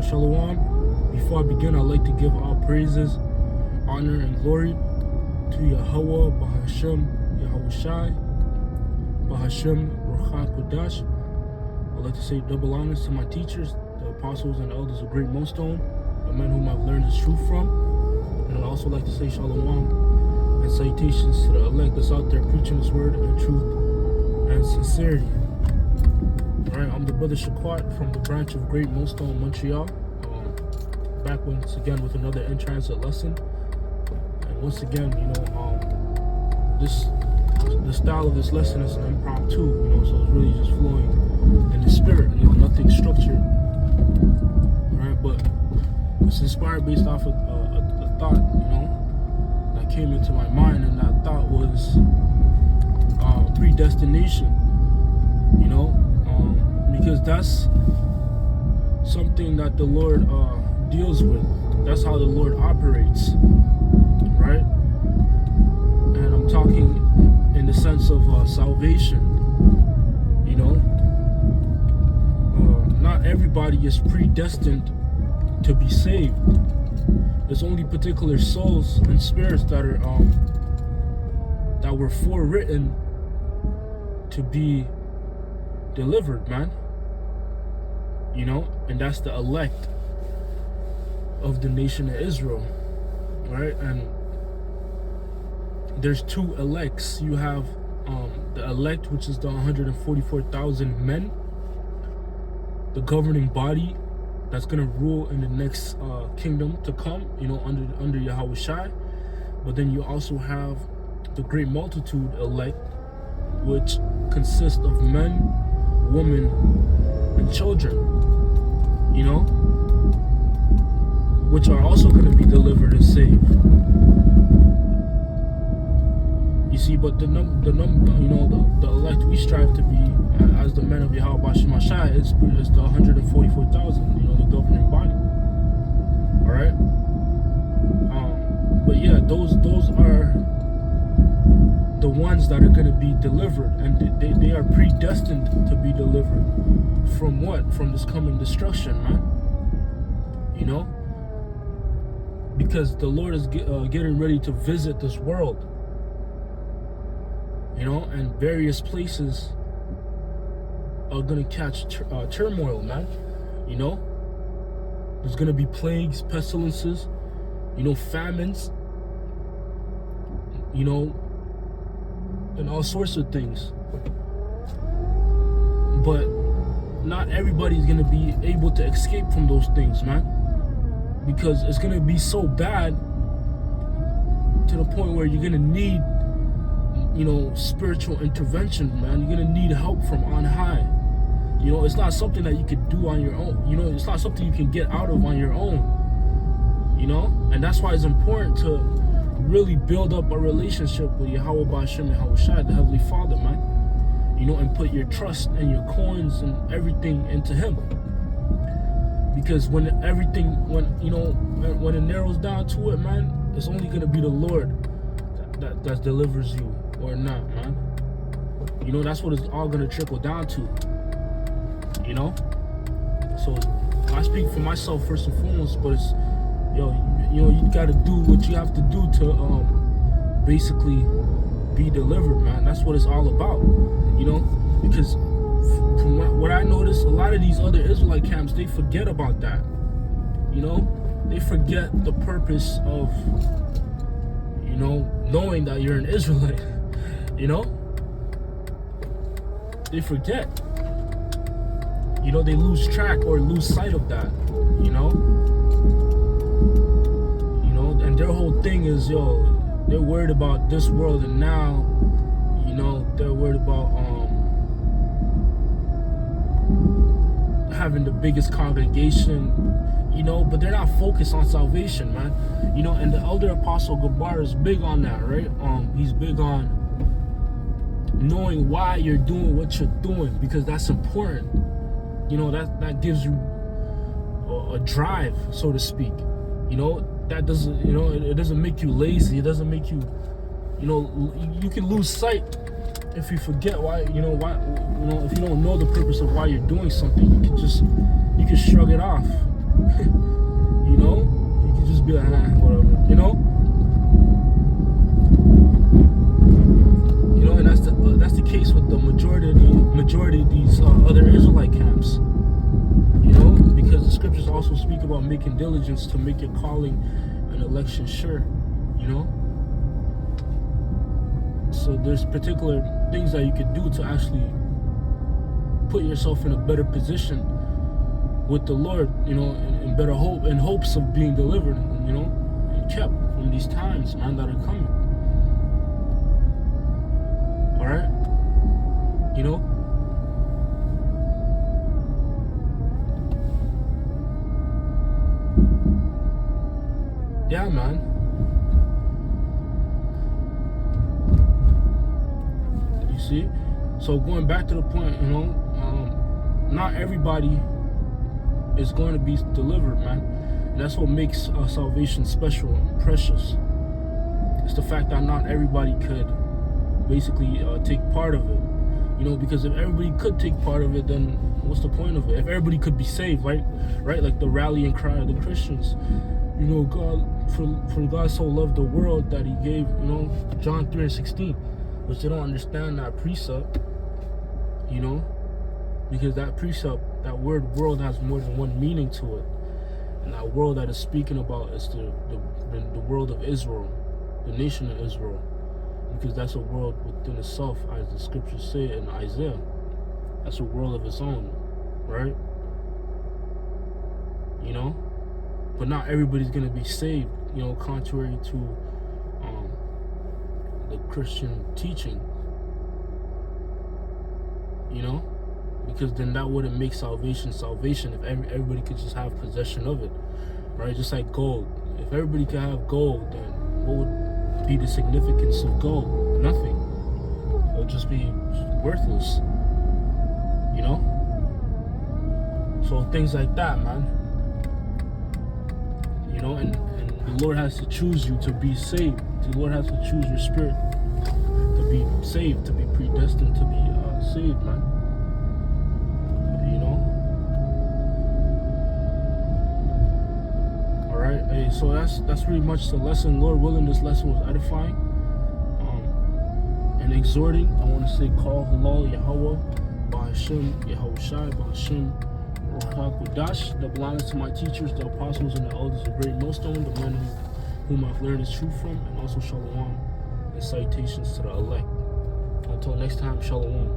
Shalom. Before I begin, I'd like to give all praises, honor, and glory to Yahweh, Bahashem, Yahushai, Bahashem, Ruach Kodash. I'd like to say double honors to my teachers, the apostles and elders of Great Millstone, the men whom I've learned this truth from. And I'd also like to say Shalom and salutations to the elect that's out there preaching this word in truth and sincerity. Alright, I'm the brother Shaquat from the branch of Great Millstone, Montreal. Back once again with another in-transit lesson. And once again, the style of this lesson is an impromptu, so it's really just flowing in the spirit, nothing structured. Alright, but it's inspired based off of a thought, that came into my mind, and that thought was predestination, because that's something that the Lord deals with. That's how the Lord operates, right? And I'm talking in the sense of salvation. Not everybody is predestined to be saved. There's only particular souls and spirits that are that were forewritten to be delivered, man. And that's the elect of the nation of Israel, right? And there's two elects. You have the elect, which is the 144,000 men, the governing body that's gonna rule in the next kingdom to come, under Yahushai. But then you also have the great multitude elect, which consists of men, women, and children, which are also going to be delivered and saved. You see, but the elect we strive to be as the men of Yahweh Shemashai is the 144,000, the governing body. All right. But yeah, those are the ones that are going to be delivered, and they are predestined to be delivered from what? From this coming destruction, man. Because the Lord is getting ready to visit this world, and various places are going to catch turmoil, man. There's going to be plagues, pestilences, famines, and all sorts of things. But not everybody's gonna be able to escape from those things, man, because it's gonna be so bad to the point where you're gonna need spiritual intervention, man. You're gonna need help from on high. It's not something that you could do on your own. It's not something you can get out of on your own. And that's why it's important to really build up a relationship with Yahweh Ba'ashem Yahushai, the Heavenly Father, man. And put your trust and your coins and everything into Him. Because when it narrows down to it, man, it's only gonna be the Lord that delivers you or not, man. That's what it's all gonna trickle down to. So I speak for myself first and foremost, but it's you gotta do what you have to do to basically be delivered, man. That's what it's all about, because from what I noticed, a lot of these other Israelite camps, they forget about that. They forget the purpose of knowing that you're an Israelite. They forget. They lose track or lose sight of that. And their whole thing is, they're worried about this world and now, they're worried about having the biggest congregation, but they're not focused on salvation, man. And the elder apostle Gabar is big on that, right? He's big on knowing why you're doing what you're doing, because that's important. That gives you a drive, so to speak. That doesn't, it doesn't make you lazy. It doesn't make you, you can lose sight if you forget why, if you don't know the purpose of why you're doing something. You can shrug it off. You know, you can just be like, whatever. You know, and that's the case with the majority of these other Israelite camps. You know, because the scriptures also speak about making diligence to make your calling and election sure. You know, so there's particular things that you could do to actually put yourself in a better position with the Lord, you know, in better hope, in hopes of being delivered, you know, and kept from these times, man, that are coming. All right, you know. Yeah, man. You see? So going back to the point, you know, not everybody is going to be delivered, man. And that's what makes salvation special and precious. It's the fact that not everybody could basically take part of it. You know, because if everybody could take part of it, then what's the point of it? If everybody could be saved, right? Like the rallying cry of the Christians. You know, for God so loved the world that he gave, you know, John 3:16, which they don't understand that precept, you know, because that precept, that word world has more than one meaning to it. And that world that is speaking about is the world of Israel, the nation of Israel, because that's a world within itself, as the scriptures say in Isaiah. That's a world of its own, right? You know? But not everybody's going to be saved, you know, contrary to the Christian teaching, you know, because then that wouldn't make salvation if everybody could just have possession of it, right? Just like gold. If everybody could have gold, then what would be the significance of gold? Nothing. It would just be worthless, you know? So things like that, man. You know, and the Lord has to choose you to be saved. The Lord has to choose your spirit to be saved, to be predestined to be saved, man. You know? Alright, hey, so that's pretty much the lesson. Lord willing, this lesson was edifying. And exhorting, I want to say, call halal Yahweh, Bahashim, Yahushai, Bahashim, Kodash, the blindness to my teachers, the apostles, and the elders of great millstone, the men whom I've learned this truth from, and also shalom and salutations to the elect. Until next time, shalom.